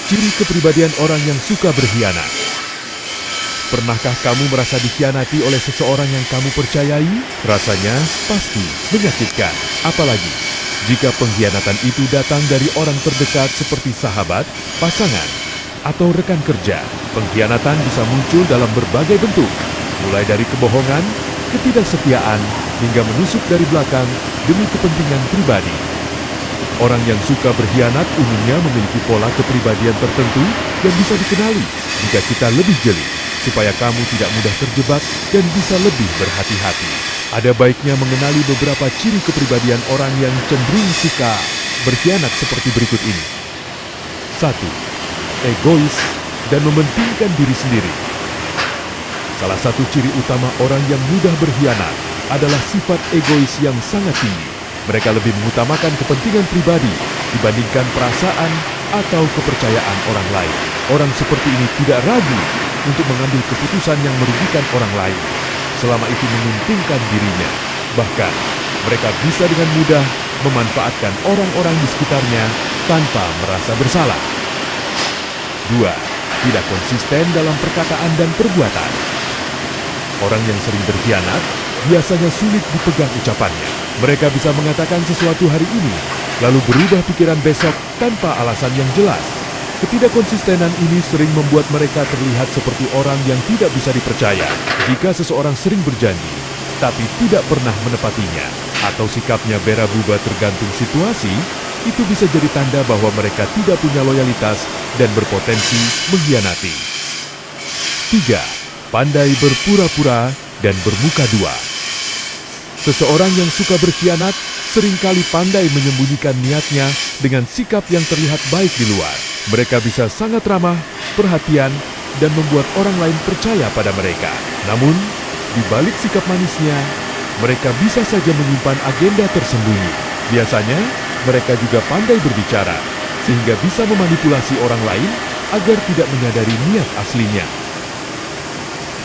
Ciri kepribadian orang yang suka berkhianat. Pernahkah kamu merasa dikhianati oleh seseorang yang kamu percayai? Rasanya pasti menyakitkan. Apalagi jika pengkhianatan itu datang dari orang terdekat seperti sahabat, pasangan, atau rekan kerja. Pengkhianatan bisa muncul dalam berbagai bentuk, mulai dari kebohongan, ketidaksetiaan, hingga menusuk dari belakang demi kepentingan pribadi. Orang yang suka berkhianat umumnya memiliki pola kepribadian tertentu yang bisa dikenali jika kita lebih jeli, supaya kamu tidak mudah terjebak dan bisa lebih berhati-hati. Ada baiknya mengenali beberapa ciri kepribadian orang yang cenderung suka berkhianat seperti berikut ini. 1. Egois dan mementingkan diri sendiri. Salah satu ciri utama orang yang mudah berkhianat adalah sifat egois yang sangat tinggi. Mereka lebih mengutamakan kepentingan pribadi dibandingkan perasaan atau kepercayaan orang lain. Orang seperti ini tidak ragu untuk mengambil keputusan yang merugikan orang lain, selama itu menguntungkan dirinya. Bahkan, mereka bisa dengan mudah memanfaatkan orang-orang di sekitarnya tanpa merasa bersalah. 2. Tidak konsisten dalam perkataan dan perbuatan. Orang yang sering berkhianat biasanya sulit dipegang ucapannya. Mereka bisa mengatakan sesuatu hari ini, lalu berubah pikiran besok tanpa alasan yang jelas. Ketidakkonsistenan ini sering membuat mereka terlihat seperti orang yang tidak bisa dipercaya. Jika seseorang sering berjanji, tapi tidak pernah menepatinya, atau sikapnya bera-buba tergantung situasi, itu bisa jadi tanda bahwa mereka tidak punya loyalitas dan berpotensi mengkhianati. 3. Pandai berpura-pura dan bermuka dua. Seseorang yang suka berkhianat seringkali pandai menyembunyikan niatnya dengan sikap yang terlihat baik di luar. Mereka bisa sangat ramah, perhatian, dan membuat orang lain percaya pada mereka. Namun, di balik sikap manisnya, mereka bisa saja menyimpan agenda tersembunyi. Biasanya, mereka juga pandai berbicara, sehingga bisa memanipulasi orang lain agar tidak menyadari niat aslinya.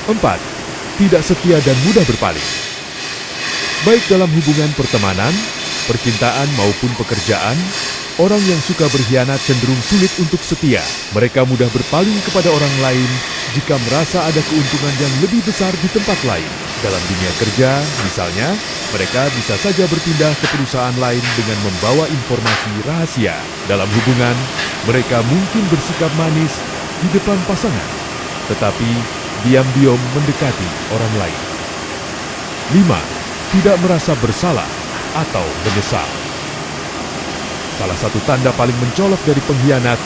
4. Tidak setia dan mudah berpaling. Baik dalam hubungan pertemanan, percintaan maupun pekerjaan, orang yang suka berkhianat cenderung sulit untuk setia. Mereka mudah berpaling kepada orang lain jika merasa ada keuntungan yang lebih besar di tempat lain. Dalam dunia kerja, misalnya, mereka bisa saja berpindah ke perusahaan lain dengan membawa informasi rahasia. Dalam hubungan, mereka mungkin bersikap manis di depan pasangan, tetapi diam-diam mendekati orang lain. 5. Tidak merasa bersalah atau menyesal. Salah satu tanda paling mencolok dari pengkhianat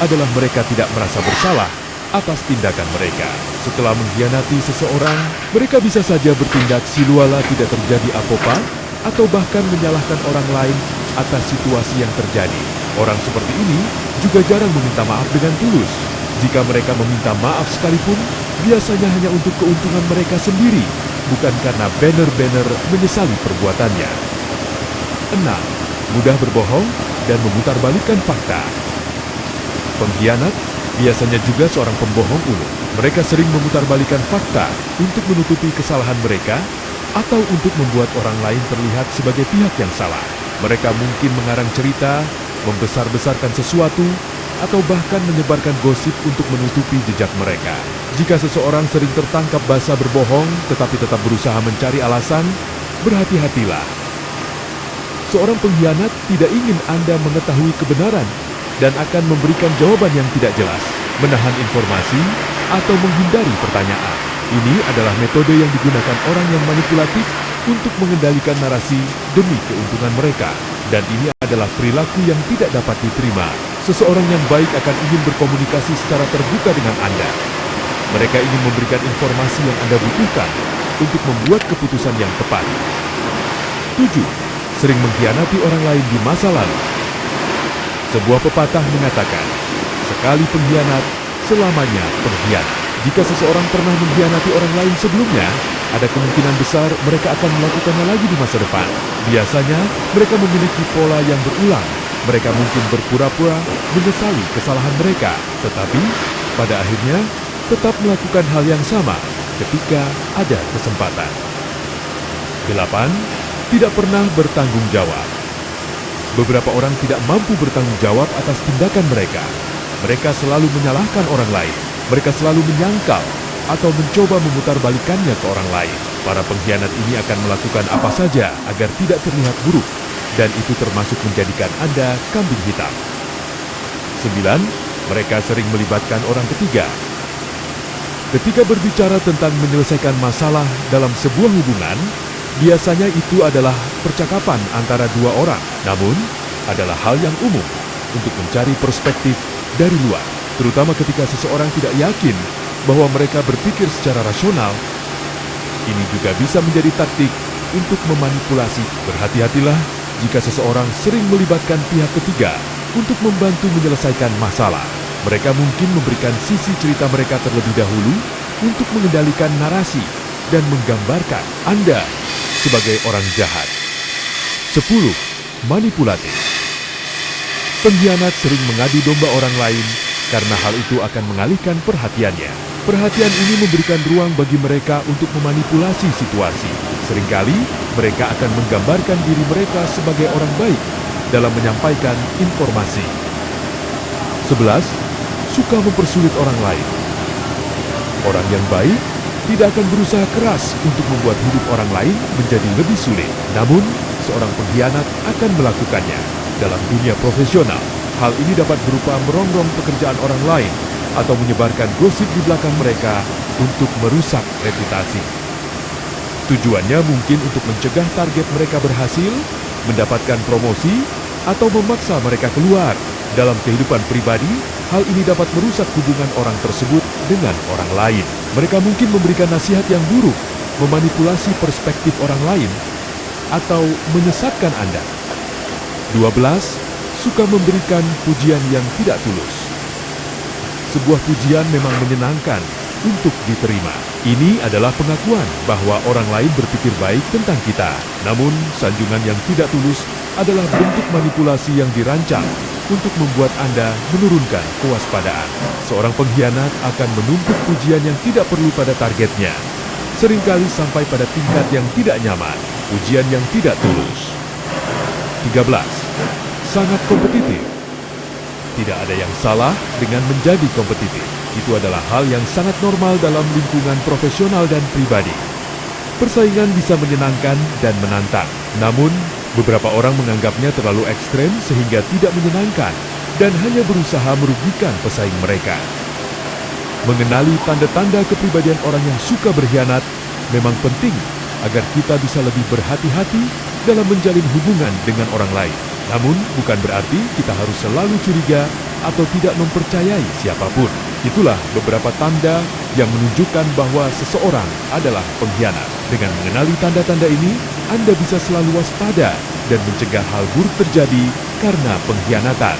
adalah mereka tidak merasa bersalah atas tindakan mereka. Setelah mengkhianati seseorang, mereka bisa saja bertindak siluala tidak terjadi apa-apa atau bahkan menyalahkan orang lain atas situasi yang terjadi. Orang seperti ini juga jarang meminta maaf dengan tulus. Jika mereka meminta maaf sekalipun, biasanya hanya untuk keuntungan mereka sendiri, bukan karena benar-benar menyesali perbuatannya. 6. Mudah berbohong dan memutarbalikkan fakta. Pengkhianat biasanya juga seorang pembohong ulung. Mereka sering memutarbalikkan fakta untuk menutupi kesalahan mereka atau untuk membuat orang lain terlihat sebagai pihak yang salah. Mereka mungkin mengarang cerita, membesar-besarkan sesuatu, atau bahkan menyebarkan gosip untuk menutupi jejak mereka. Jika seseorang sering tertangkap basah berbohong tetapi tetap berusaha mencari alasan, berhati-hatilah. Seorang pengkhianat tidak ingin Anda mengetahui kebenaran dan akan memberikan jawaban yang tidak jelas, menahan informasi, atau menghindari pertanyaan. Ini adalah metode yang digunakan orang yang manipulatif untuk mengendalikan narasi demi keuntungan mereka. Dan ini adalah perilaku yang tidak dapat diterima. Seseorang yang baik akan ingin berkomunikasi secara terbuka dengan Anda. Mereka ingin memberikan informasi yang Anda butuhkan untuk membuat keputusan yang tepat. 7. Sering mengkhianati orang lain di masa lalu. Sebuah pepatah mengatakan, sekali pengkhianat, selamanya pengkhianat. Jika seseorang pernah mengkhianati orang lain sebelumnya, ada kemungkinan besar mereka akan melakukannya lagi di masa depan. Biasanya, mereka memiliki pola yang berulang. Mereka mungkin berpura-pura menyesali kesalahan mereka, tetapi pada akhirnya tetap melakukan hal yang sama ketika ada kesempatan. 8. Tidak pernah bertanggung jawab. Beberapa orang tidak mampu bertanggung jawab atas tindakan mereka. Mereka selalu menyalahkan orang lain. Mereka selalu menyangkal atau mencoba memutarbalikannya ke orang lain. Para pengkhianat ini akan melakukan apa saja agar tidak terlihat buruk, dan itu termasuk menjadikan Anda kambing hitam. 9. Mereka sering melibatkan orang ketiga. Ketika berbicara tentang menyelesaikan masalah dalam sebuah hubungan, biasanya itu adalah percakapan antara dua orang, namun adalah hal yang umum untuk mencari perspektif dari luar, terutama ketika seseorang tidak yakin bahwa mereka berpikir secara rasional. Ini juga bisa menjadi taktik untuk memanipulasi. Berhati-hatilah jika seseorang sering melibatkan pihak ketiga untuk membantu menyelesaikan masalah. Mereka mungkin memberikan sisi cerita mereka terlebih dahulu untuk mengendalikan narasi dan menggambarkan Anda sebagai orang jahat. 10. Manipulatif. Pengkhianat sering mengadu domba orang lain karena hal itu akan mengalihkan perhatiannya. Perhatian ini memberikan ruang bagi mereka untuk memanipulasi situasi. Seringkali mereka akan menggambarkan diri mereka sebagai orang baik dalam menyampaikan informasi. 11. Suka mempersulit orang lain. Orang yang baik tidak akan berusaha keras untuk membuat hidup orang lain menjadi lebih sulit. Namun, seorang pengkhianat akan melakukannya. Dalam dunia profesional, hal ini dapat berupa merongrong pekerjaan orang lain atau menyebarkan gosip di belakang mereka untuk merusak reputasi. Tujuannya mungkin untuk mencegah target mereka berhasil, mendapatkan promosi, atau memaksa mereka keluar. Dalam kehidupan pribadi, hal ini dapat merusak hubungan orang tersebut dengan orang lain. Mereka mungkin memberikan nasihat yang buruk, memanipulasi perspektif orang lain, atau menyesatkan Anda. 12. Suka memberikan pujian yang tidak tulus. Sebuah pujian memang menyenangkan untuk diterima. Ini adalah pengakuan bahwa orang lain berpikir baik tentang kita. Namun, sanjungan yang tidak tulus adalah bentuk manipulasi yang dirancang untuk membuat Anda menurunkan kewaspadaan. Seorang pengkhianat akan menumpuk pujian yang tidak perlu pada targetnya, seringkali sampai pada tingkat yang tidak nyaman, pujian yang tidak tulus. 13. Sangat kompetitif. Tidak ada yang salah dengan menjadi kompetitif. Itu adalah hal yang sangat normal dalam lingkungan profesional dan pribadi. Persaingan bisa menyenangkan dan menantang, namun beberapa orang menganggapnya terlalu ekstrem sehingga tidak menyenangkan dan hanya berusaha merugikan pesaing mereka. Mengenali tanda-tanda kepribadian orang yang suka berkhianat memang penting agar kita bisa lebih berhati-hati dalam menjalin hubungan dengan orang lain. Namun, bukan berarti kita harus selalu curiga atau tidak mempercayai siapapun. Itulah beberapa tanda yang menunjukkan bahwa seseorang adalah pengkhianat. Dengan mengenali tanda-tanda ini, Anda bisa selalu waspada dan mencegah hal buruk terjadi karena pengkhianatan.